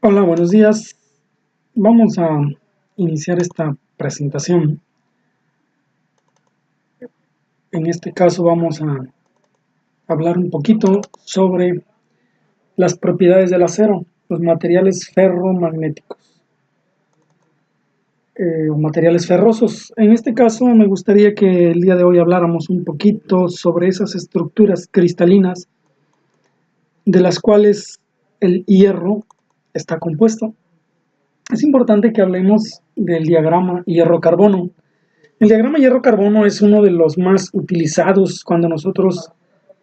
Hola, buenos días. Vamos a iniciar esta presentación. En este caso vamos a hablar un poquito sobre las propiedades del acero, los materiales ferromagnéticos o materiales ferrosos. En este caso me gustaría que el día de hoy habláramos un poquito sobre esas estructuras cristalinas de las cuales el hierro está compuesto. Es importante que hablemos del diagrama hierro-carbono. El diagrama hierro-carbono es uno de los más utilizados cuando nosotros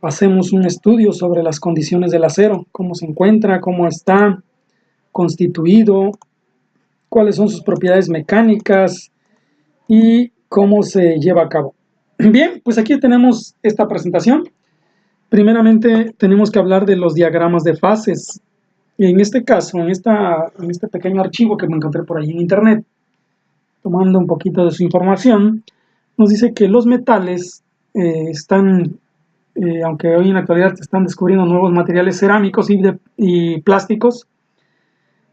hacemos un estudio sobre las condiciones del acero, cómo se encuentra, cómo está constituido, cuáles son sus propiedades mecánicas y cómo se lleva a cabo. Bien, pues aquí tenemos esta presentación. Primeramente tenemos que hablar de los diagramas de fases. Y en este caso, en este pequeño archivo que me encontré por ahí en internet, tomando un poquito de su información, nos dice que los metales están, aunque hoy en la actualidad se están descubriendo nuevos materiales cerámicos y plásticos,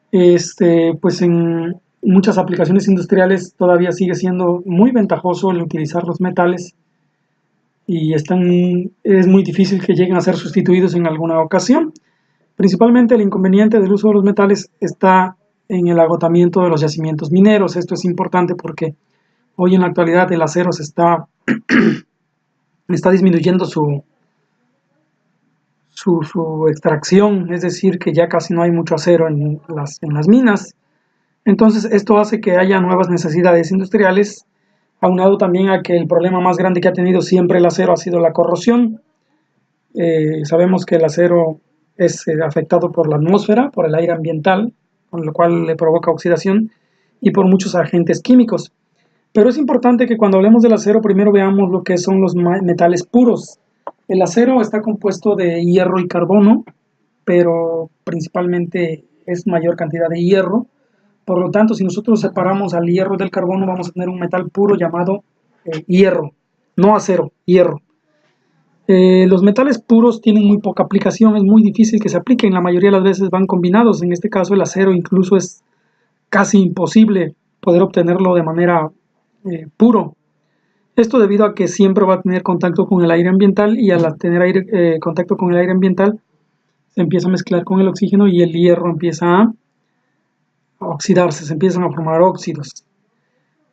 pues en muchas aplicaciones industriales todavía sigue siendo muy ventajoso el utilizar los metales y es muy difícil que lleguen a ser sustituidos en alguna ocasión. Principalmente el inconveniente del uso de los metales está en el agotamiento de los yacimientos mineros. Esto es importante porque hoy en la actualidad el acero está disminuyendo su extracción, es decir, que ya casi no hay mucho acero en las minas. Entonces esto hace que haya nuevas necesidades industriales, aunado también a que el problema más grande que ha tenido siempre el acero ha sido la corrosión. Sabemos que el acero es afectado por la atmósfera, por el aire ambiental, con lo cual le provoca oxidación, y por muchos agentes químicos. Pero es importante que cuando hablemos del acero primero veamos lo que son los metales puros. El acero está compuesto de hierro y carbono, pero principalmente es mayor cantidad de hierro. Por lo tanto, si nosotros separamos al hierro del carbono, vamos a tener un metal puro llamado hierro, no acero, hierro. Los metales puros tienen muy poca aplicación, es muy difícil que se apliquen, la mayoría de las veces van combinados. En este caso el acero incluso es casi imposible poder obtenerlo de manera puro. Esto debido a que siempre va a tener contacto con el aire ambiental, y al tener contacto con el aire ambiental se empieza a mezclar con el oxígeno y el hierro empieza a oxidarse, se empiezan a formar óxidos.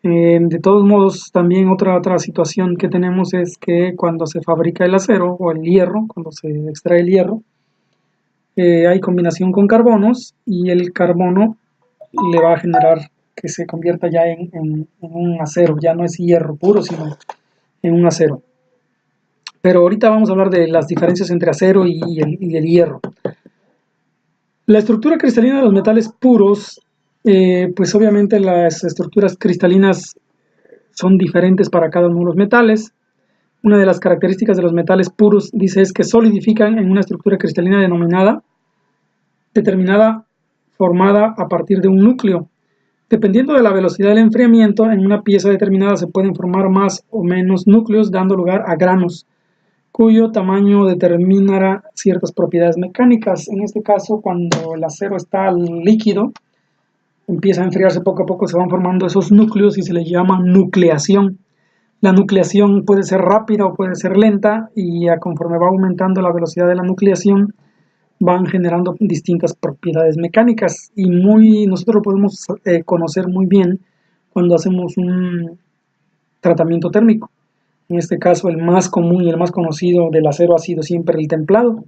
De todos modos, también otra situación que tenemos es que cuando se fabrica el acero o el hierro, cuando se extrae el hierro, hay combinación con carbonos, y el carbono le va a generar que se convierta ya en un acero. Ya no es hierro puro, sino en un acero. Pero ahorita vamos a hablar de las diferencias entre acero y el hierro. La estructura cristalina de los metales puros, pues obviamente las estructuras cristalinas son diferentes para cada uno de los metales. Una de las características de los metales puros, dice, es que solidifican en una estructura cristalina determinada, formada a partir de un núcleo. Dependiendo de la velocidad del enfriamiento, en una pieza determinada se pueden formar más o menos núcleos, dando lugar a granos, cuyo tamaño determinará ciertas propiedades mecánicas. En este caso, cuando el acero está líquido, empieza a enfriarse poco a poco, se van formando esos núcleos y se les llama nucleación. La nucleación puede ser rápida o puede ser lenta, y conforme va aumentando la velocidad de la nucleación, van generando distintas propiedades mecánicas, y nosotros lo podemos conocer muy bien cuando hacemos un tratamiento térmico. En este caso, el más común y el más conocido del acero ha sido siempre el templado.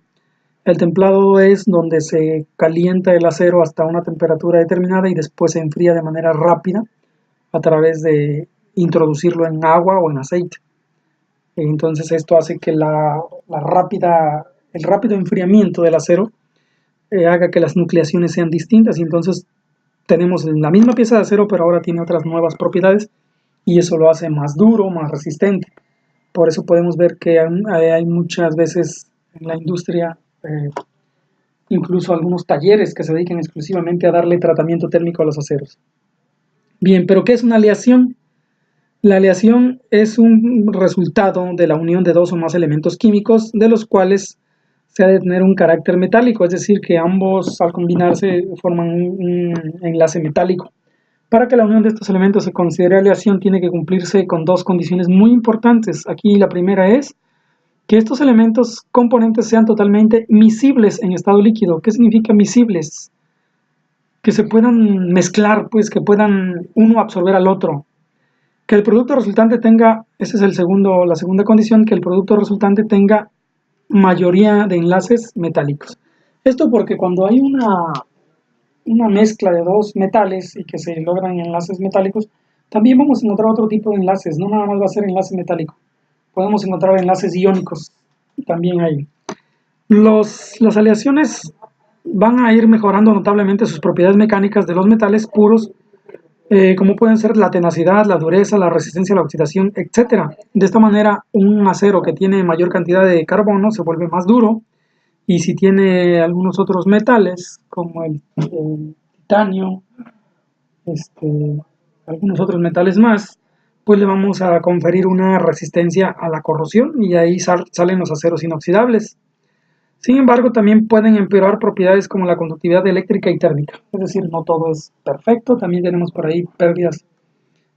El templado es donde se calienta el acero hasta una temperatura determinada y después se enfría de manera rápida a través de introducirlo en agua o en aceite. Entonces esto hace que el rápido enfriamiento del acero haga que las nucleaciones sean distintas, y entonces tenemos la misma pieza de acero, pero ahora tiene otras nuevas propiedades, y eso lo hace más duro, más resistente. Por eso podemos ver que hay muchas veces en la industria, incluso algunos talleres que se dedican exclusivamente a darle tratamiento térmico a los aceros. Bien, pero ¿qué es una aleación? La aleación es un resultado de la unión de dos o más elementos químicos, de los cuales se ha de tener un carácter metálico, es decir, que ambos al combinarse forman un enlace metálico. Para que la unión de estos elementos se considere aleación tiene que cumplirse con dos condiciones muy importantes. Aquí la primera es que estos elementos componentes sean totalmente miscibles en estado líquido. ¿Qué significa miscibles? Que se puedan mezclar, pues que puedan uno absorber al otro. Que el producto resultante tenga, esa es la segunda condición, que el producto resultante tenga mayoría de enlaces metálicos. Esto porque cuando hay una mezcla de dos metales y que se logran enlaces metálicos, también vamos a encontrar otro tipo de enlaces, no nada más va a ser enlace metálico. Podemos encontrar enlaces iónicos también ahí. Las aleaciones van a ir mejorando notablemente sus propiedades mecánicas de los metales puros, como pueden ser la tenacidad, la dureza, la resistencia a la oxidación, etc. De esta manera, un acero que tiene mayor cantidad de carbono se vuelve más duro, y si tiene algunos otros metales, como el titanio, algunos otros metales más, pues le vamos a conferir una resistencia a la corrosión, y ahí salen los aceros inoxidables. Sin embargo, también pueden empeorar propiedades como la conductividad eléctrica y térmica. Es decir, no todo es perfecto, también tenemos por ahí pérdidas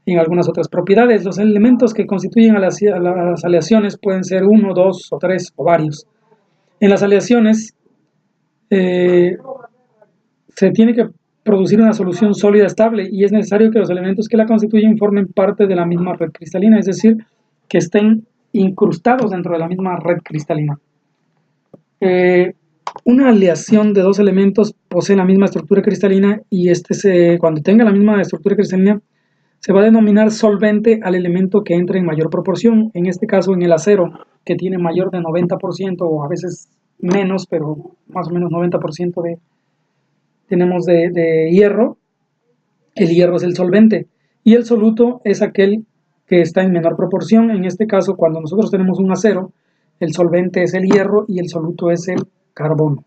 en algunas otras propiedades. Los elementos que constituyen a las aleaciones pueden ser uno, dos o tres o varios. En las aleaciones se tiene que producir una solución sólida estable, y es necesario que los elementos que la constituyen formen parte de la misma red cristalina, es decir, que estén incrustados dentro de la misma red cristalina. Una aleación de dos elementos posee la misma estructura cristalina, y cuando tenga la misma estructura cristalina se va a denominar solvente al elemento que entre en mayor proporción. En este caso, en el acero, que tiene mayor de 90%, o a veces menos, pero más o menos 90% tenemos de hierro. El hierro es el solvente, y el soluto es aquel que está en menor proporción. En este caso, cuando nosotros tenemos un acero, el solvente es el hierro y el soluto es el carbono.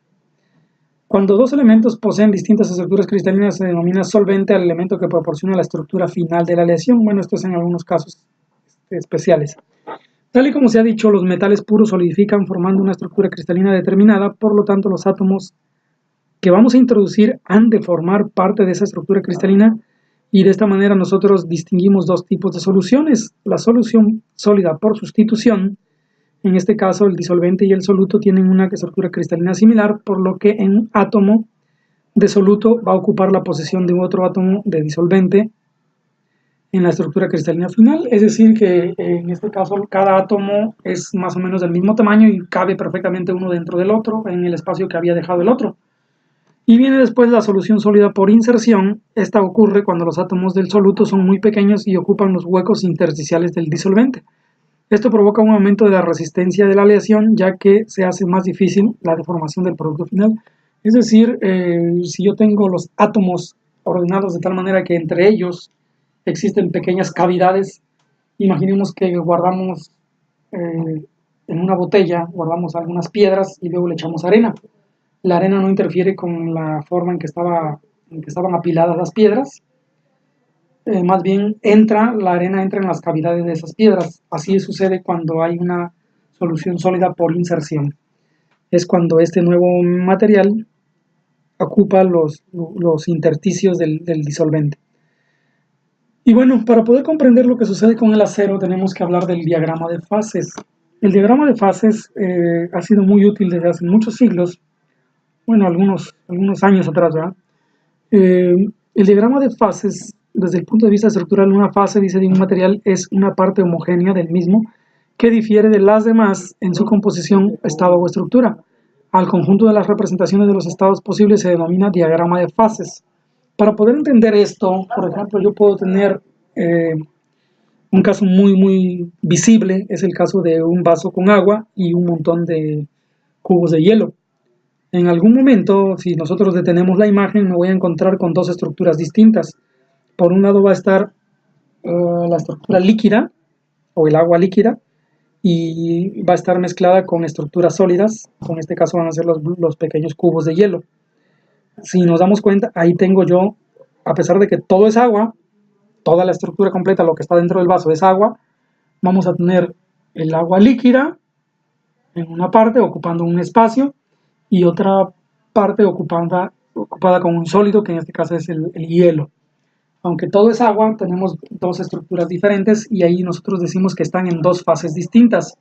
Cuando dos elementos poseen distintas estructuras cristalinas, se denomina solvente al elemento que proporciona la estructura final de la aleación. Bueno, esto es en algunos casos especiales. Tal y como se ha dicho, los metales puros solidifican formando una estructura cristalina determinada, por lo tanto los átomos que vamos a introducir han de formar parte de esa estructura cristalina, y de esta manera nosotros distinguimos dos tipos de soluciones: la solución sólida por sustitución. En este caso, el disolvente y el soluto tienen una estructura cristalina similar, por lo que un átomo de soluto va a ocupar la posición de otro átomo de disolvente en la estructura cristalina final. Es decir, que en este caso cada átomo es más o menos del mismo tamaño y cabe perfectamente uno dentro del otro en el espacio que había dejado el otro. Y viene después la solución sólida por inserción. Esta ocurre cuando los átomos del soluto son muy pequeños y ocupan los huecos intersticiales del disolvente. Esto provoca un aumento de la resistencia de la aleación, ya que se hace más difícil la deformación del producto final. Es decir, si yo tengo los átomos ordenados de tal manera que entre ellos existen pequeñas cavidades, imaginemos que guardamos en una botella, guardamos algunas piedras y luego le echamos arena. La arena no interfiere con la forma en que estaban apiladas las piedras. Más bien la arena entra en las cavidades de esas piedras. Así sucede cuando hay una solución sólida por inserción. Es cuando este nuevo material ocupa los intersticios del disolvente. Y bueno, para poder comprender lo que sucede con el acero, tenemos que hablar del diagrama de fases. El diagrama de fases ha sido muy útil desde hace muchos siglos, bueno, algunos años atrás, ¿verdad? El diagrama de fases, desde el punto de vista estructural, una fase, dice, de un material es una parte homogénea del mismo que difiere de las demás en su composición, estado o estructura. Al conjunto de las representaciones de los estados posibles se denomina diagrama de fases. Para poder entender esto, por ejemplo, yo puedo tener un caso muy visible, es el caso de un vaso con agua y un montón de cubos de hielo. En algún momento, si nosotros detenemos la imagen, me voy a encontrar con dos estructuras distintas. Por un lado va a estar la estructura líquida, o el agua líquida, y va a estar mezclada con estructuras sólidas. En este caso van a ser los pequeños cubos de hielo. Si nos damos cuenta, ahí tengo yo, a pesar de que todo es agua, toda la estructura completa, lo que está dentro del vaso es agua, vamos a tener el agua líquida, en una parte ocupando un espacio y otra parte ocupada con un sólido, que en este caso es el hielo. Aunque todo es agua, tenemos dos estructuras diferentes y ahí nosotros decimos que están en dos fases distintas.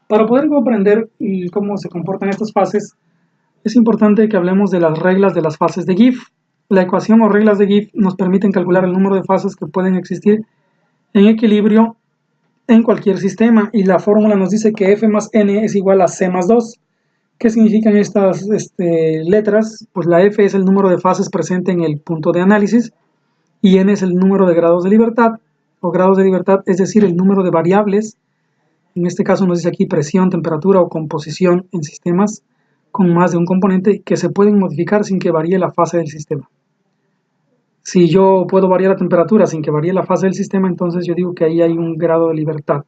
Para poder comprender cómo se comportan estas fases, es importante que hablemos de las reglas de las fases de Gibbs. La ecuación o reglas de Gibbs nos permiten calcular el número de fases que pueden existir en equilibrio en cualquier sistema, y la fórmula nos dice que F más N es igual a C más 2. ¿Qué significan estas letras? Pues la F es el número de fases presente en el punto de análisis y N es el número de grados de libertad, o grados de libertad, es decir, el número de variables. En este caso nos dice aquí presión, temperatura o composición en sistemas con más de un componente que se pueden modificar sin que varíe la fase del sistema. Si yo puedo variar la temperatura sin que varíe la fase del sistema, entonces yo digo que ahí hay un grado de libertad.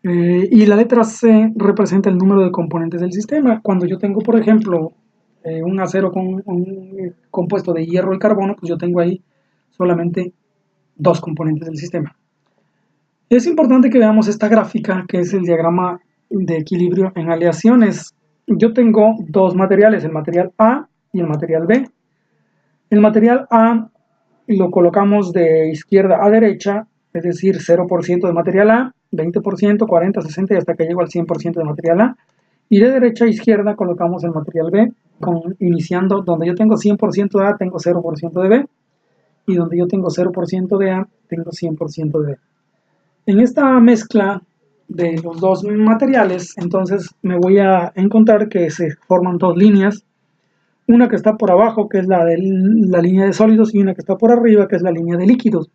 Y la letra C representa el número de componentes del sistema. Cuando yo tengo, por ejemplo, un acero con un compuesto de hierro y carbono, pues yo tengo ahí solamente dos componentes del sistema. Es importante que veamos esta gráfica, que es el diagrama de equilibrio en aleaciones. Yo tengo dos materiales, el material A y el material B. El material A lo colocamos de izquierda a derecha, es decir, 0% de material A, 20%, 40, 60 y hasta que llego al 100% de material A. Y de derecha a izquierda colocamos el material B, iniciando donde yo tengo 100% de A, tengo 0% de B. Y donde yo tengo 0% de A, tengo 100% de B. En esta mezcla de los dos materiales, entonces me voy a encontrar que se forman dos líneas. Una que está por abajo, que es la línea de sólidos, y una que está por arriba, que es la línea de líquidos.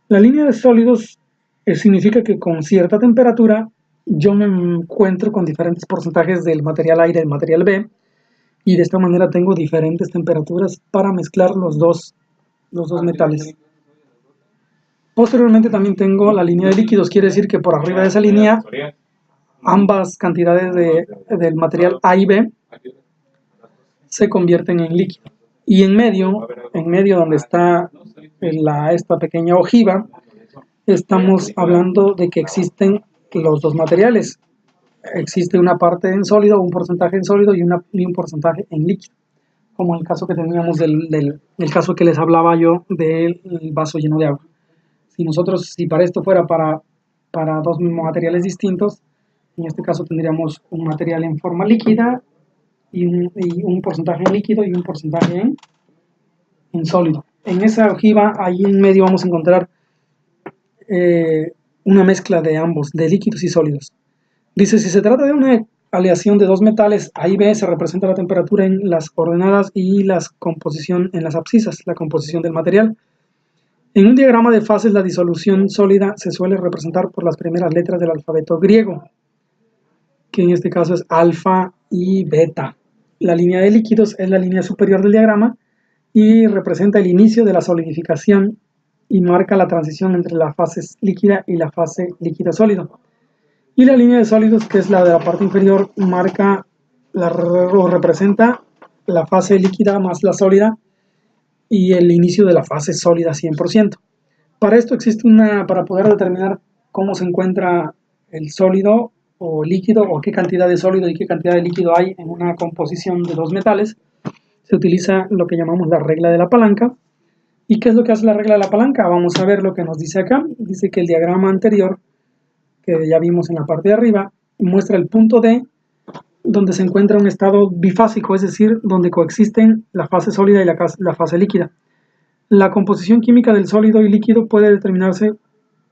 La línea de sólidos significa que con cierta temperatura yo me encuentro con diferentes porcentajes del material A y del material B, y de esta manera tengo diferentes temperaturas para mezclar los dos metales. Posteriormente también tengo la línea de líquidos, quiere decir que por arriba de esa línea ambas cantidades del material A y B se convierten en líquido. Y en medio donde está esta pequeña ojiva, estamos hablando de que existen los dos materiales. Existe una parte en sólido, un porcentaje en sólido y un porcentaje en líquido, como el caso que teníamos el caso que les hablaba yo del vaso lleno de agua. Si para esto fuera para dos materiales distintos, en este caso tendríamos un material en forma líquida y un porcentaje en líquido y un porcentaje en sólido. En esa ojiva, ahí en medio vamos a encontrar una mezcla de ambos, de líquidos y sólidos. Dice, si se trata de una aleación de dos metales, A y B, se representa la temperatura en las coordenadas y la composición en las abscisas, la composición del material. En un diagrama de fases, la disolución sólida se suele representar por las primeras letras del alfabeto griego, que en este caso es alfa y beta. La línea de líquidos es la línea superior del diagrama y representa el inicio de la solidificación y marca la transición entre la fase líquida y la fase líquido-sólido. Y la línea de sólidos, que es la de la parte inferior, marca o representa la fase líquida más la sólida y el inicio de la fase sólida 100%. Para esto existe para poder determinar cómo se encuentra el sólido o líquido, o qué cantidad de sólido y qué cantidad de líquido hay en una composición de dos metales, se utiliza lo que llamamos la regla de la palanca. ¿Y qué es lo que hace la regla de la palanca? Vamos a ver lo que nos dice acá. Dice que el diagrama anterior, que ya vimos en la parte de arriba, muestra el punto D, donde se encuentra un estado bifásico, es decir, donde coexisten la fase sólida y la fase líquida. La composición química del sólido y líquido puede determinarse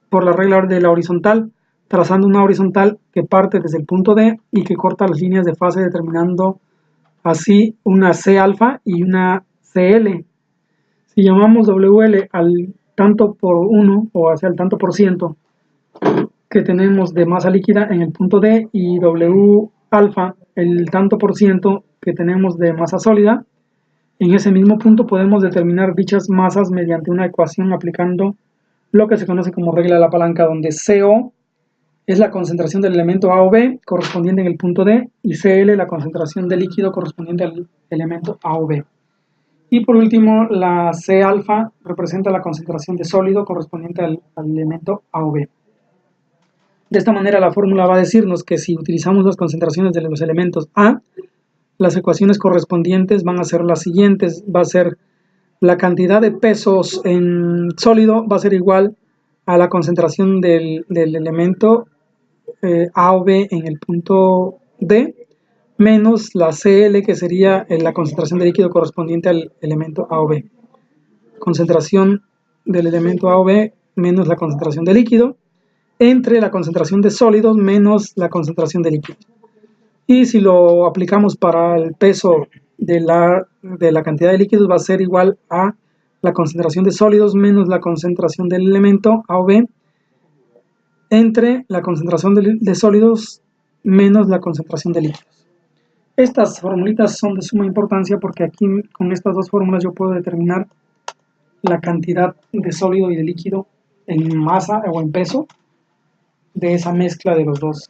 por la regla de la horizontal, trazando una horizontal que parte desde el punto D y que corta las líneas de fase, determinando así una C alfa y una CL. Si llamamos WL al tanto por 1 o hacia el tanto por ciento que tenemos de masa líquida en el punto D, y W alfa el tanto por ciento que tenemos de masa sólida, en ese mismo punto podemos determinar dichas masas mediante una ecuación aplicando lo que se conoce como regla de la palanca, donde CO es la concentración del elemento A o B correspondiente en el punto D y CL la concentración de líquido correspondiente al elemento A o B. Y por último, la C alfa representa la concentración de sólido correspondiente al elemento A o B. De esta manera la fórmula va a decirnos que si utilizamos las concentraciones de los elementos A, las ecuaciones correspondientes van a ser las siguientes. Va a ser la cantidad de pesos en sólido va a ser igual a la concentración del elemento A o B en el punto D, menos la CL, que sería la concentración de líquido correspondiente al elemento A o B. Concentración del elemento A o B menos la concentración de líquido, entre la concentración de sólidos menos la concentración de líquidos. Y si lo aplicamos para el peso de la cantidad de líquidos, va a ser igual a la concentración de sólidos menos la concentración del elemento A o B, entre la concentración de sólidos menos la concentración de líquidos. Estas formulitas son de suma importancia porque aquí con estas dos fórmulas yo puedo determinar la cantidad de sólido y de líquido en masa o en peso de esa mezcla de los dos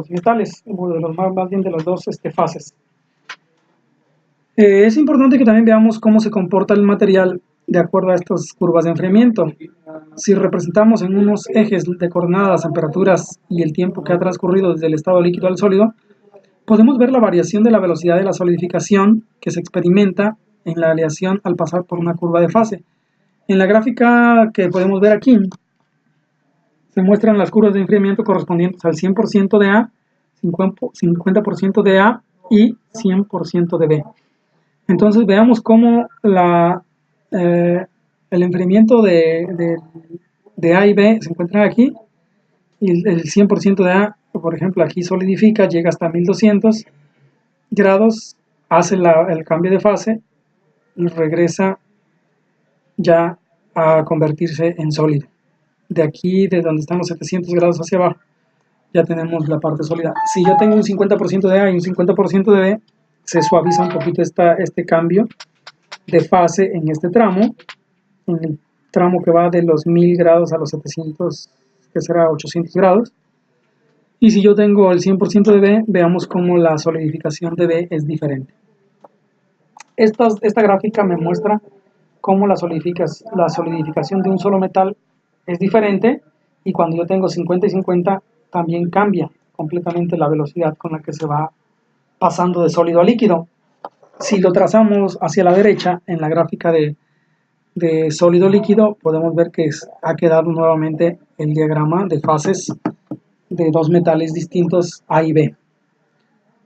metales, o de los más bien de las dos fases. Es importante que también veamos cómo se comporta el material de acuerdo a estas curvas de enfriamiento. Si representamos en unos ejes de coordenadas las temperaturas y el tiempo que ha transcurrido desde el estado líquido al sólido, podemos ver la variación de la velocidad de la solidificación que se experimenta en la aleación al pasar por una curva de fase. En la gráfica que podemos ver aquí, se muestran las curvas de enfriamiento correspondientes al 100% de A, 50% de A y 100% de B. Entonces veamos cómo el enfriamiento de A y B se encuentran aquí, y el 100% de A, por ejemplo, aquí solidifica, llega hasta 1200 grados, hace el cambio de fase y regresa ya a convertirse en sólido. De aquí, de donde están los 700 grados hacia abajo, ya tenemos la parte sólida. Si yo tengo un 50% de A y un 50% de B, se suaviza un poquito este cambio de fase en este tramo, en el tramo que va de los 1000 grados a los 700, que será 800 grados. Y si yo tengo el 100% de B, veamos cómo la solidificación de B es diferente. Esta gráfica me muestra cómo la solidificación de un solo metal es diferente, y cuando yo tengo 50 y 50 también cambia completamente la velocidad con la que se va pasando de sólido a líquido. Si lo trazamos hacia la derecha en la gráfica de sólido líquido, podemos ver que ha quedado nuevamente el diagrama de fases de dos metales distintos A y B.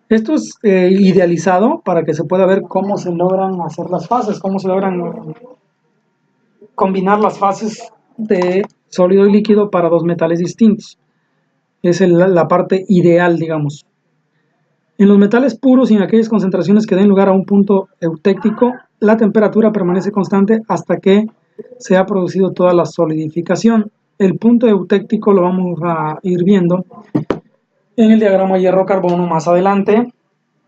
Esto es idealizado para que se pueda ver cómo se logran hacer las fases, cómo se logran combinar las fases de sólido y líquido para dos metales distintos. Es la parte ideal, digamos. En los metales puros y en aquellas concentraciones que den lugar a un punto eutéctico, la temperatura permanece constante hasta que se ha producido toda la solidificación. El punto eutéctico lo vamos a ir viendo en el diagrama hierro-carbono más adelante,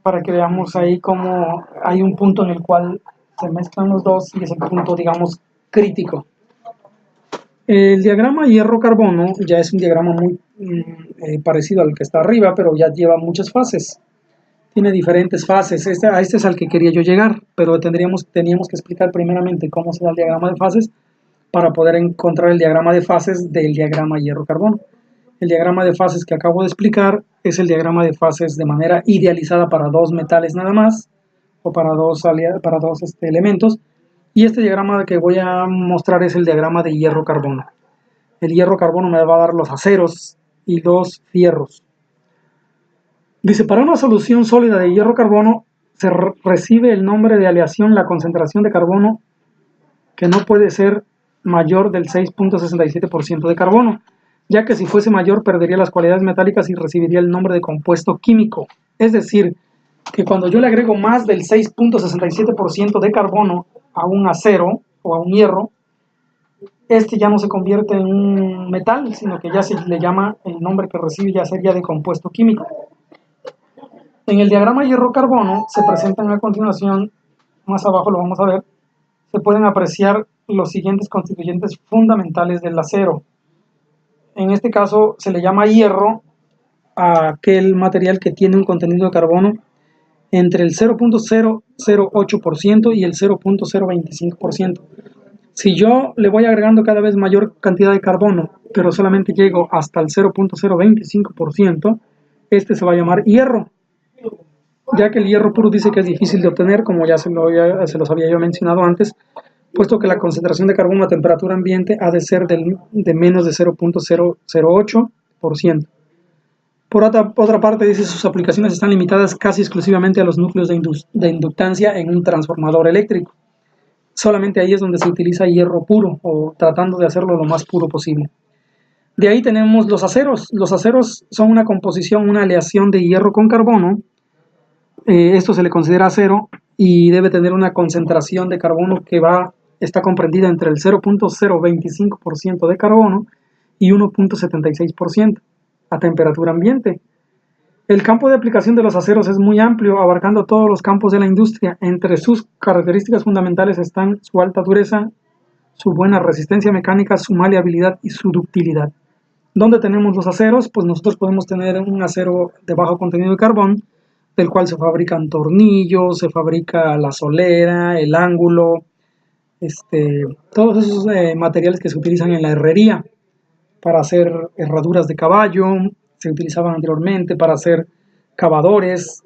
para que veamos ahí cómo hay un punto en el cual se mezclan los dos y es el punto, digamos, crítico. El diagrama hierro-carbono ya es un diagrama muy parecido al que está arriba, pero ya lleva muchas fases. Tiene diferentes fases. Este es al que quería yo llegar, pero teníamos que explicar primeramente cómo se da el diagrama de fases para poder encontrar el diagrama de fases del diagrama hierro-carbono. El diagrama de fases que acabo de explicar es el diagrama de fases de manera idealizada para dos metales nada más, o para dos elementos. Y este diagrama que voy a mostrar es el diagrama de hierro-carbono. El hierro-carbono me va a dar los aceros y los fierros. Dice, para una solución sólida de hierro-carbono se recibe el nombre de aleación la concentración de carbono que no puede ser mayor del 6.67% de carbono, ya que si fuese mayor perdería las cualidades metálicas y recibiría el nombre de compuesto químico. Es decir, que cuando yo le agrego más del 6.67% de carbono a un acero o a un hierro, este ya no se convierte en un metal, sino que ya se le llama, el nombre que recibe ya sería de compuesto químico. En el diagrama hierro-carbono se presentan a continuación, más abajo lo vamos a ver, se pueden apreciar los siguientes constituyentes fundamentales del acero. En este caso se le llama hierro a aquel material que tiene un contenido de carbono entre el 0.008% y el 0.025%. Si yo le voy agregando cada vez mayor cantidad de carbono, pero solamente llego hasta el 0.025%, este se va a llamar hierro, ya que el hierro puro dice que es difícil de obtener, como ya se los había yo mencionado antes, puesto que la concentración de carbono a temperatura ambiente ha de ser de menos de 0.008%. Por otra parte, dice sus aplicaciones están limitadas casi exclusivamente a los núcleos de inductancia en un transformador eléctrico. Solamente ahí es donde se utiliza hierro puro, o tratando de hacerlo lo más puro posible. De ahí tenemos los aceros. Los aceros son una composición, una aleación de hierro con carbono. Esto se le considera acero y debe tener una concentración de carbono que está comprendida entre el 0.025% de carbono y 1.76% a temperatura ambiente. El campo de aplicación de los aceros es muy amplio, abarcando todos los campos de la industria. Entre sus características fundamentales están su alta dureza, su buena resistencia mecánica, su maleabilidad y su ductilidad. ¿Dónde tenemos los aceros? Pues nosotros podemos tener un acero de bajo contenido de carbón, del cual se fabrican tornillos, se fabrica la solera, el ángulo, todos esos materiales que se utilizan en la herrería para hacer herraduras de caballo, se utilizaban anteriormente para hacer cavadores,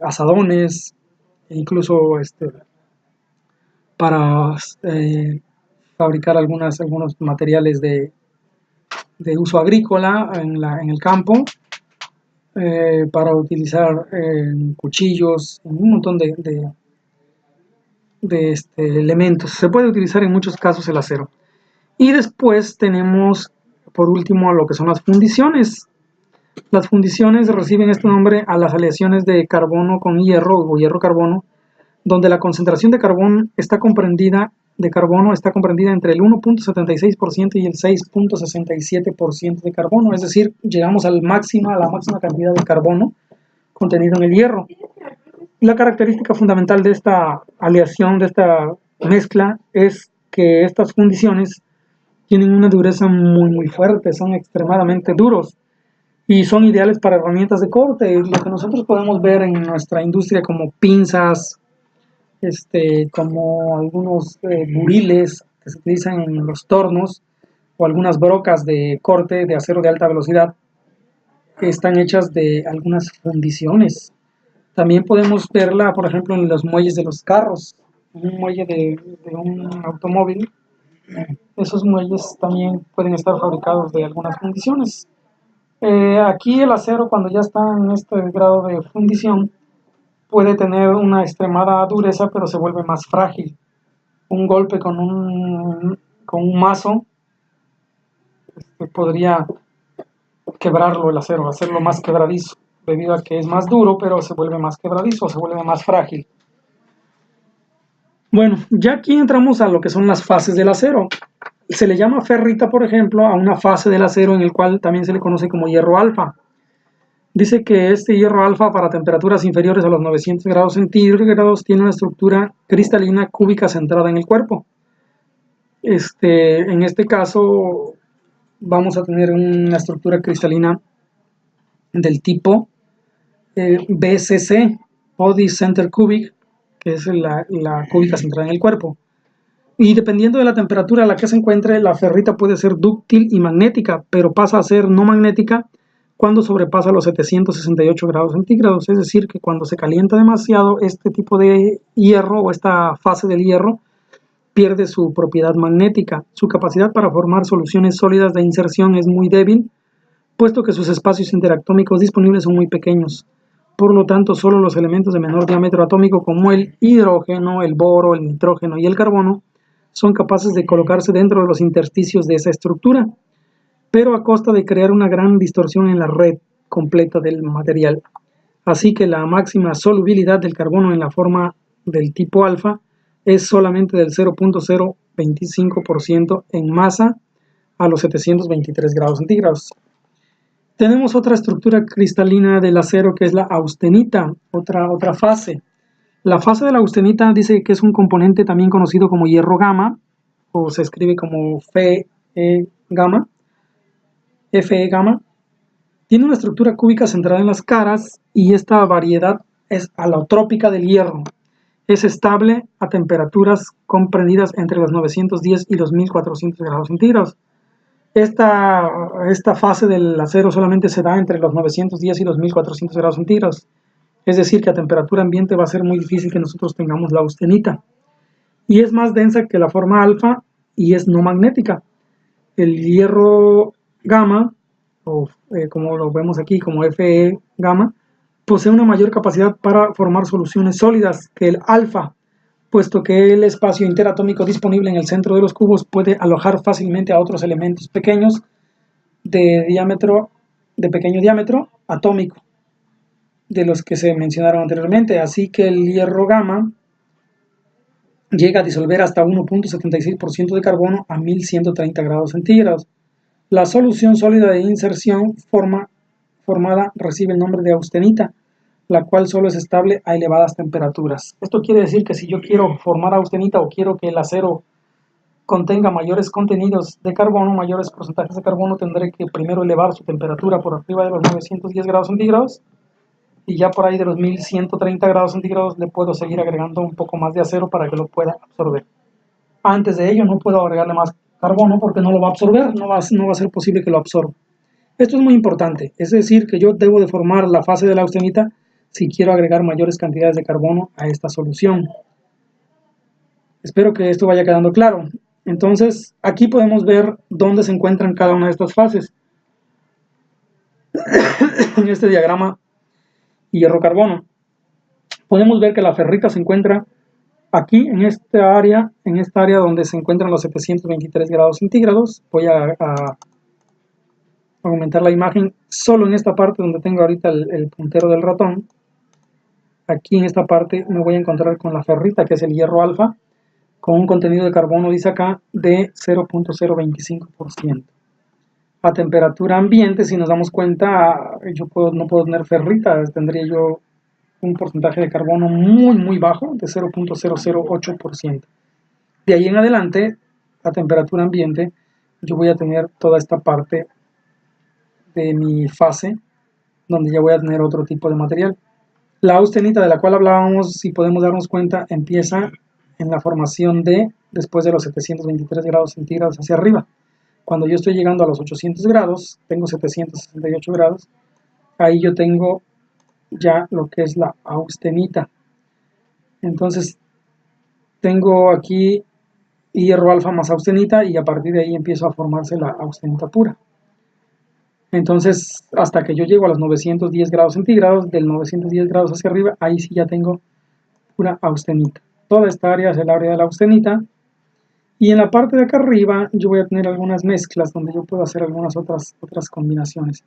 asadones, e incluso para fabricar algunos materiales de uso agrícola en el campo, para utilizar cuchillos, un montón de elementos. Se puede utilizar en muchos casos el acero. Y después tenemos, por último, lo que son las fundiciones. Las fundiciones reciben este nombre a las aleaciones de carbono con hierro o hierro-carbono, donde la concentración de carbono está comprendida entre el 1.76% y el 6.67% de carbono, es decir, llegamos a la máxima cantidad de carbono contenido en el hierro. La característica fundamental de esta aleación, de esta mezcla, es que estas fundiciones tienen una dureza muy fuerte, son extremadamente duros y son ideales para herramientas de corte, lo que nosotros podemos ver en nuestra industria como pinzas, como algunos buriles que se utilizan en los tornos, o algunas brocas de corte de acero de alta velocidad que están hechas de algunas fundiciones. También podemos verla, por ejemplo, en los muelles de los carros, en un muelle de un automóvil. Esos muelles también pueden estar fabricados de algunas fundiciones. Aquí el acero, cuando ya está en este grado de fundición, puede tener una extremada dureza, pero se vuelve más frágil. Un golpe con un mazo podría quebrarlo el acero, hacerlo más quebradizo, debido a que es más duro, pero se vuelve más quebradizo, se vuelve más frágil. Bueno, ya aquí entramos a lo que son las fases del acero. Se le llama ferrita, por ejemplo, a una fase del acero en el cual también se le conoce como hierro alfa. Dice que este hierro alfa para temperaturas inferiores a los 900 grados centígrados tiene una estructura cristalina cúbica centrada en el cuerpo. En este caso vamos a tener una estructura cristalina del tipo BCC, Body Center Cubic, que es la cúbica centrada en el cuerpo. Y dependiendo de la temperatura a la que se encuentre, la ferrita puede ser dúctil y magnética, pero pasa a ser no magnética cuando sobrepasa los 768 grados centígrados. Es decir, que cuando se calienta demasiado, este tipo de hierro o esta fase del hierro pierde su propiedad magnética. Su capacidad para formar soluciones sólidas de inserción es muy débil, puesto que sus espacios interatómicos disponibles son muy pequeños. Por lo tanto, solo los elementos de menor diámetro atómico como el hidrógeno, el boro, el nitrógeno y el carbono son capaces de colocarse dentro de los intersticios de esa estructura, pero a costa de crear una gran distorsión en la red completa del material. Así que la máxima solubilidad del carbono en la forma del tipo alfa es solamente del 0.025% en masa a los 723 grados centígrados. Tenemos otra estructura cristalina del acero que es la austenita, otra fase. La fase de la austenita dice que es un componente también conocido como hierro gamma, o se escribe como Fe gamma, Fe gamma. Tiene una estructura cúbica centrada en las caras y esta variedad es alotrópica del hierro. es estable a temperaturas comprendidas entre los 910 y los 1400 grados centígrados. Esta fase del acero solamente se da entre los 910 y los 1400 grados centígrados. Es decir, que a temperatura ambiente va a ser muy difícil que nosotros tengamos la austenita. Y es más densa que la forma alfa y es no magnética. El hierro gamma, o como lo vemos aquí como Fe gamma, posee una mayor capacidad para formar soluciones sólidas que el alfa, puesto que el espacio interatómico disponible en el centro de los cubos puede alojar fácilmente a otros elementos pequeños de pequeño diámetro atómico, de los que se mencionaron anteriormente. Así que el hierro gamma llega a disolver hasta 1.76% de carbono a 1130 grados centígrados. La solución sólida de inserción formada recibe el nombre de austenita, la cual solo es estable a elevadas temperaturas. Esto quiere decir que si yo quiero formar austenita o quiero que el acero contenga mayores contenidos de carbono, mayores porcentajes de carbono, tendré que primero elevar su temperatura por arriba de los 910 grados centígrados y ya por ahí de los 1130 grados centígrados le puedo seguir agregando un poco más de acero para que lo pueda absorber. Antes de ello no puedo agregarle más carbono porque no lo va a absorber, no va a ser posible que lo absorba. Esto es muy importante, es decir, que yo debo de formar la fase de la austenita si quiero agregar mayores cantidades de carbono a esta solución. Espero que esto vaya quedando claro. Entonces, aquí podemos ver dónde se encuentran cada una de estas fases. En este diagrama hierro-carbono, podemos ver que la ferrita se encuentra aquí en esta área donde se encuentran los 723 grados centígrados. Voy a aumentar la imagen solo en esta parte donde tengo ahorita el puntero del ratón. Aquí en esta parte me voy a encontrar con la ferrita, que es el hierro alfa, con un contenido de carbono, dice acá, de 0.025%. A temperatura ambiente, si nos damos cuenta, no puedo tener ferrita, tendría yo un porcentaje de carbono muy bajo, de 0.008%. De ahí en adelante, a temperatura ambiente, yo voy a tener toda esta parte de mi fase, donde ya voy a tener otro tipo de material. La austenita de la cual hablábamos, si podemos darnos cuenta, empieza en la formación después de los 723 grados centígrados hacia arriba. Cuando yo estoy llegando a los 800 grados, tengo 768 grados, ahí yo tengo ya lo que es la austenita. Entonces, tengo aquí hierro alfa más austenita y a partir de ahí empieza a formarse la austenita pura. Entonces, hasta que yo llego a los 910 grados centígrados, del 910 grados hacia arriba, ahí sí ya tengo pura austenita. Toda esta área es el área de la austenita. Y en la parte de acá arriba yo voy a tener algunas mezclas donde yo puedo hacer algunas otras combinaciones.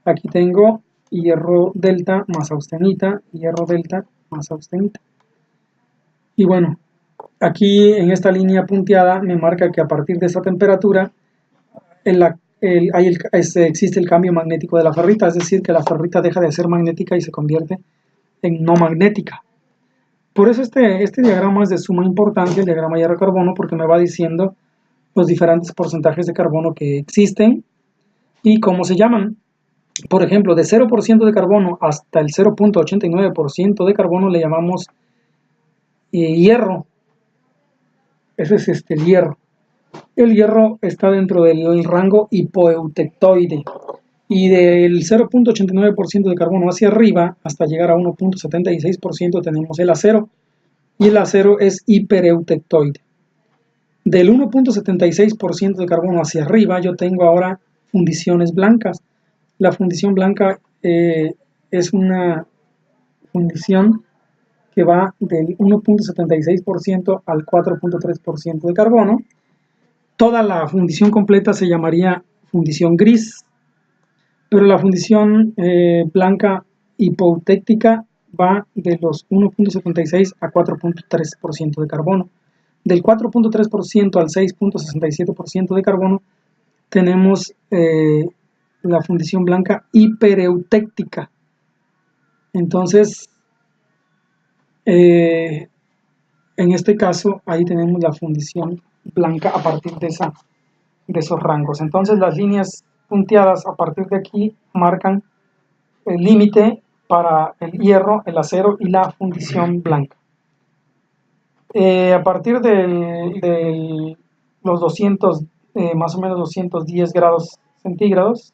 Aquí tengo hierro delta más austenita, hierro delta más austenita. Y bueno, aquí en esta línea punteada me marca que a partir de esta temperatura existe el cambio magnético de la ferrita, es decir, que la ferrita deja de ser magnética y se convierte en no magnética. Por eso este diagrama es de suma importancia, el diagrama hierro-carbono, porque me va diciendo los diferentes porcentajes de carbono que existen y cómo se llaman. Por ejemplo, de 0% de carbono hasta el 0.89% de carbono le llamamos hierro. Ese es el hierro. El hierro está dentro del rango hipoeutectoide. Y del 0.89% de carbono hacia arriba, hasta llegar a 1.76%, tenemos el acero. Y el acero es hipereutectoide. Del 1.76% de carbono hacia arriba, yo tengo ahora fundiciones blancas. La fundición blanca es una fundición que va del 1.76% al 4.3% de carbono. Toda la fundición completa se llamaría fundición gris. Pero la fundición blanca hipoeutectica va de los 1.76 a 4.3% de carbono. Del 4.3% al 6.67% de carbono tenemos la fundición blanca hipereutectica. Entonces, en este caso, ahí tenemos la fundición blanca a partir de esos rangos. Entonces, las líneas punteadas a partir de aquí marcan el límite para el hierro, el acero y la fundición blanca. A partir de los 200, más o menos 210 grados centígrados,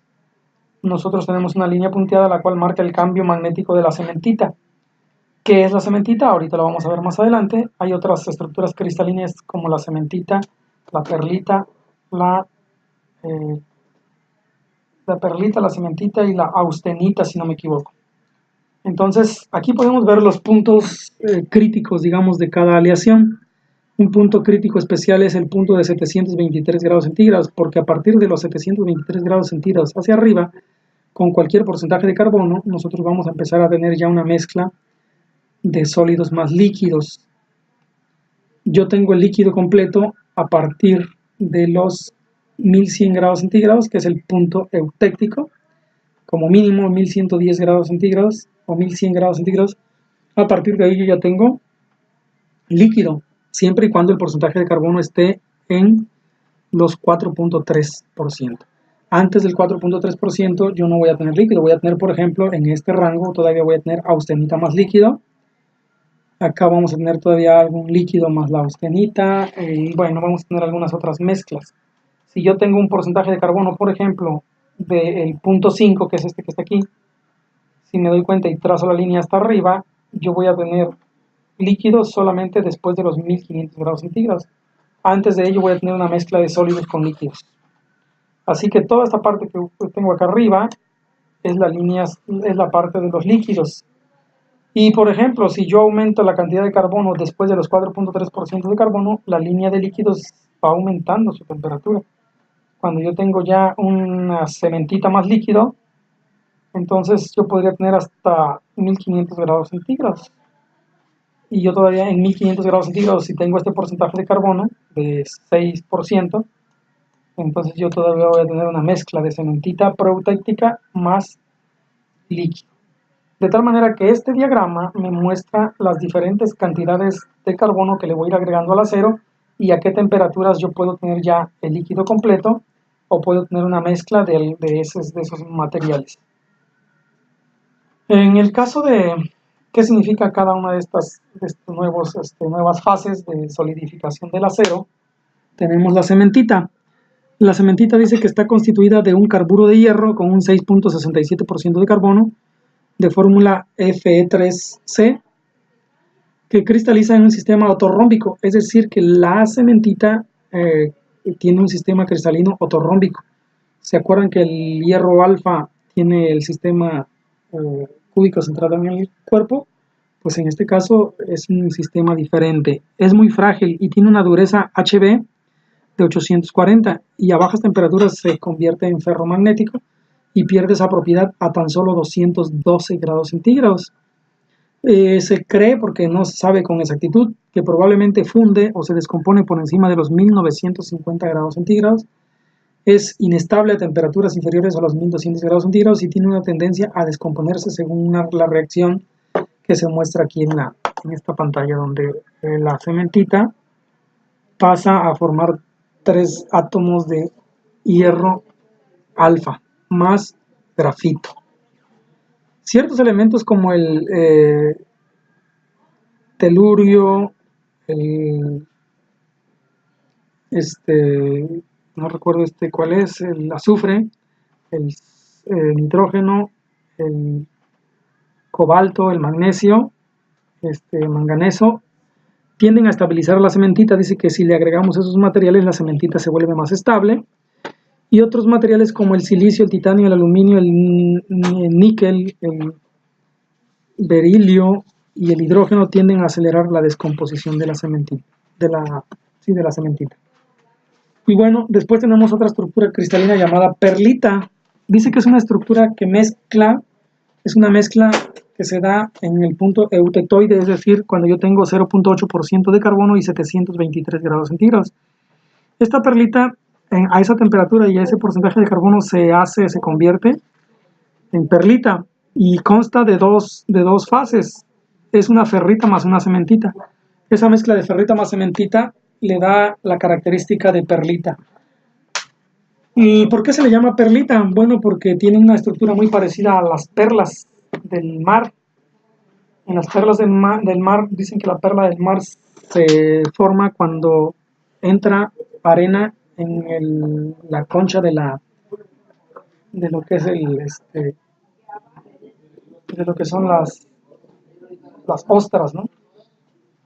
nosotros tenemos una línea punteada la cual marca el cambio magnético de la cementita. ¿Qué es la cementita? Ahorita lo vamos a ver más adelante. Hay otras estructuras cristalinas como la cementita, la perlita, la, eh, la cementita y la austenita, si no me equivoco. Entonces, aquí podemos ver los puntos críticos, digamos, de cada aleación. Un punto crítico especial es el punto de 723 grados centígrados, porque a partir de los 723 grados centígrados hacia arriba, con cualquier porcentaje de carbono, nosotros vamos a empezar a tener ya una mezcla de sólidos más líquidos. Yo tengo el líquido completo a partir de los 1100 grados centígrados, que es el punto eutéctico, como mínimo 1110 grados centígrados o 1100 grados centígrados. A partir de ahí yo ya tengo líquido, siempre y cuando el porcentaje de carbono esté en los 4.3%. Antes del 4.3% yo no voy a tener líquido, voy a tener, por ejemplo, en este rango todavía voy a tener austenita más líquido. Acá vamos a tener todavía algún líquido más la austenita, y bueno, vamos a tener algunas otras mezclas. Si yo tengo un porcentaje de carbono, por ejemplo, del punto 5, que es este que está aquí, si me doy cuenta y trazo la línea hasta arriba, yo voy a tener líquidos solamente después de los 1500 grados centígrados. Antes de ello voy a tener una mezcla de sólidos con líquidos. Así que toda esta parte que tengo acá arriba es la parte de los líquidos. Y por ejemplo, si yo aumento la cantidad de carbono después de los 4.3% de carbono, la línea de líquidos va aumentando su temperatura. Cuando yo tengo ya una cementita más líquido, entonces yo podría tener hasta 1500 grados centígrados. Y yo todavía en 1500 grados centígrados, si tengo este porcentaje de carbono de 6%, entonces yo todavía voy a tener una mezcla de cementita proeutéctica más líquido. De tal manera que este diagrama me muestra las diferentes cantidades de carbono que le voy a ir agregando al acero y a qué temperaturas yo puedo tener ya el líquido completo o puedo tener una mezcla de esos materiales. En el caso de qué significa cada una de estas nuevas fases de solidificación del acero, tenemos la cementita. La cementita dice que está constituida de un carburo de hierro con un 6.67% de carbono, de fórmula Fe3C, que cristaliza en un sistema ortorrómbico, es decir, que la cementita tiene un sistema cristalino ortorrómbico. ¿Se acuerdan que el hierro alfa tiene el sistema cúbico centrado en el cuerpo? Pues en este caso es un sistema diferente. Es muy frágil y tiene una dureza HB de 840 y a bajas temperaturas se convierte en ferromagnético y pierde esa propiedad a tan solo 212 grados centígrados. Se cree, porque no se sabe con exactitud, que probablemente funde o se descompone por encima de los 1950 grados centígrados. Es inestable a temperaturas inferiores a los 1200 grados centígrados y tiene una tendencia a descomponerse según la reacción que se muestra aquí en esta pantalla, donde la cementita pasa a formar 3 átomos de hierro alfa más grafito. Ciertos elementos como el telurio, no recuerdo cuál es, el azufre, el nitrógeno, el cobalto, el magnesio, manganeso, tienden a estabilizar la cementita. Dice que si le agregamos esos materiales, la cementita se vuelve más estable. Y otros materiales como el silicio, el titanio, el aluminio, el níquel, el berilio y el hidrógeno tienden a acelerar la descomposición de la cementita. De la cementita. Y bueno, después tenemos otra estructura cristalina llamada perlita. Dice que es una estructura que es una mezcla que se da en el punto eutectoide, es decir, cuando yo tengo 0.8% de carbono y 723 grados centígrados. Esta perlita, a esa temperatura y a ese porcentaje de carbono se convierte en perlita y consta de dos fases. Es una ferrita más una cementita. Esa mezcla de ferrita más cementita le da la característica de perlita. ¿Y por qué se le llama perlita? Bueno, porque tiene una estructura muy parecida a las perlas del mar. En las perlas del mar dicen que la perla del mar se forma cuando entra arena en la concha de lo que es de lo que son las ostras, ¿no?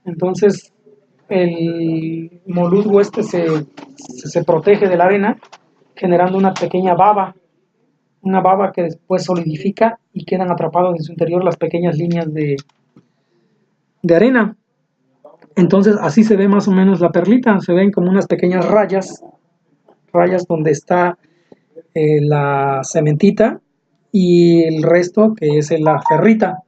Entonces el molusco se protege de la arena generando una baba que después solidifica y quedan atrapados en su interior las pequeñas líneas de arena. Entonces así se ve más o menos la perlita, se ven como unas pequeñas rayas donde está la cementita y el resto que es la ferrita.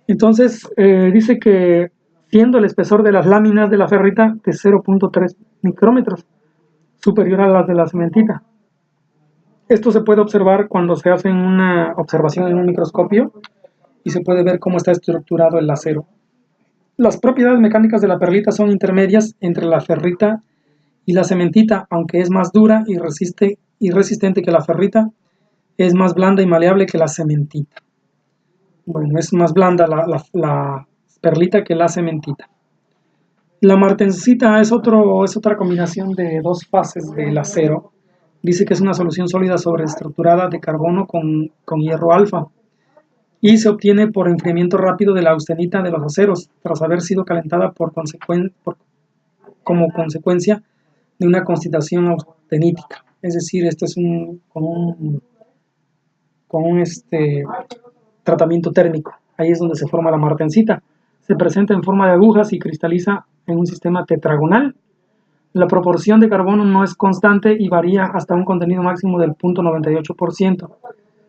Entonces dice que siendo el espesor de las láminas de la ferrita de 0.3 micrómetros, superior a las de la cementita. Esto se puede observar cuando se hace una observación en un microscopio y se puede ver cómo está estructurado el acero. Las propiedades mecánicas de la perlita son intermedias entre la ferrita y la cementita, aunque es más dura y resistente que la ferrita, es más blanda y maleable que la cementita. Bueno, es más blanda la perlita que la cementita. La martensita es otra combinación de dos fases del acero. Dice que es una solución sólida sobreestructurada de carbono con hierro alfa y se obtiene por enfriamiento rápido de la austenita de los aceros tras haber sido calentada como consecuencia de una constitución austenítica. Es decir, este es con un tratamiento térmico. Ahí es donde se forma la martensita. Se presenta en forma de agujas y cristaliza en un sistema tetragonal. La proporción de carbono no es constante y varía hasta un contenido máximo del 0.98%.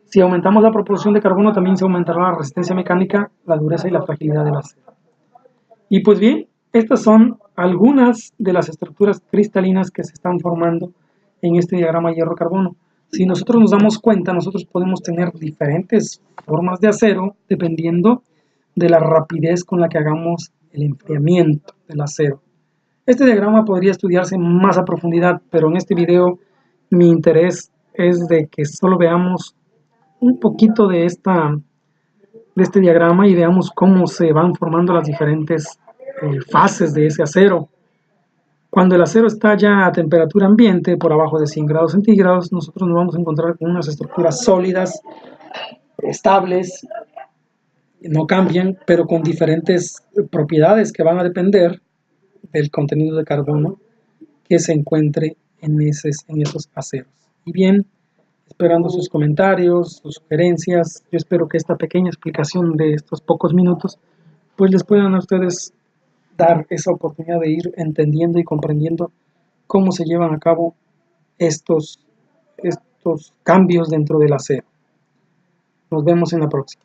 Si aumentamos la proporción de carbono, también se aumentará la resistencia mecánica, la dureza y la fragilidad del acero. Y pues bien, estas son algunas de las estructuras cristalinas que se están formando en este diagrama hierro-carbono. Si nosotros nos damos cuenta, nosotros podemos tener diferentes formas de acero dependiendo de la rapidez con la que hagamos el enfriamiento del acero. Este diagrama podría estudiarse más a profundidad, pero en este video mi interés es de que solo veamos un poquito de este diagrama y veamos cómo se van formando las diferentes fases de ese acero. Cuando el acero está ya a temperatura ambiente, por abajo de 100 grados centígrados, nosotros nos vamos a encontrar con unas estructuras sólidas, estables, no cambian, pero con diferentes propiedades que van a depender del contenido de carbono que se encuentre en esos aceros. Y bien, esperando sus comentarios, sus sugerencias, yo espero que esta pequeña explicación de estos pocos minutos pues les puedan a ustedes dar esa oportunidad de ir entendiendo y comprendiendo cómo se llevan a cabo estos cambios dentro del acero. Nos vemos en la próxima.